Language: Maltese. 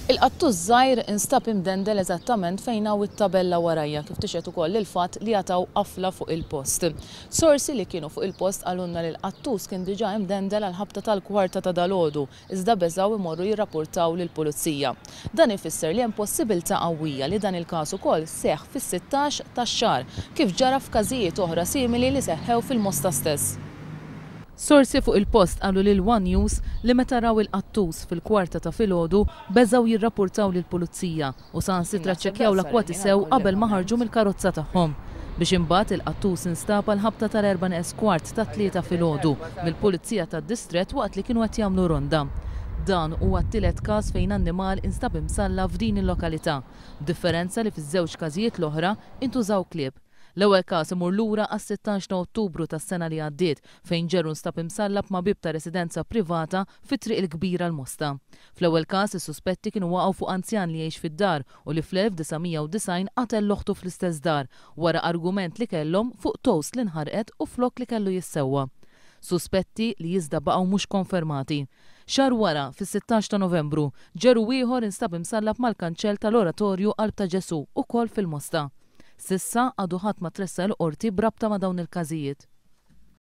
Il-qattus żgħir instab imdendel eżattament fejn hawn it-tabella warajja kif tixhed ukoll il-fatt li jataw qafla fuq il-post. Sorsi li kienu fuq il-post qalulna li l-qattus kien diġà imdendel għal ħabta tal-kwarta ta' dalgħodu iżda beżgħu imorru jirrapportaw lill-pulizija. Dan ifisser li hemm possibilità qawwija li dan il-każ ukoll seħħ fis-16 tax-xahar kif ġara f'każijiet oħra simili li seħħew fil-Mosta stess. Sorsi fuq il-post qalu lil One News li meta raw il-qattus fil-kwarta ta' filgħodu beżgħu jirrapportaw lill-pulizija u sansitra ċċekkjaw l-akwati sew qabel ma ħarġu mill-karozza tagħhom. Biex imbagħad il-qattus instab għal ħabta tal-4 ta' 3 filgħodu mill-Pulizija tad-Distrett waqt li kienu qed jagħmlu ronda. Dan huwa t-tielet każ fejn annimal instab imsalla f'din il-lokalità, b'differenza li fiż-żewġ każijiet l-oħra intużaw klieb. L-ewwel każ imur lura għas-16 ta' Ottubru tas-sena li għaddiet fejn ġeru nstab imsallab ma' bib ta' residenza privata fit-triq il-kbira l-Mosta. Fl-ewwel każ is-suspetti kienu waqgħu fuq anzjan li jgħix fid-dar u li fl-1990 qatel l-oħtu fl-istess dar wara argument li kellhom fuq toast li nħarqet u flok li kellu jissewwa. Suspetti li iżda baqgħu mhux konfermati. Xahar wara, fis-16 ta' Novembru, ġeru ieħor instab imsallab mal-kanċell tal-Oratorju Qalb ta' Ġesu ukoll fil-Mosta. Sissa għadu ħadd ma tressa l-qorti brabta ma' dawn il-każijiet.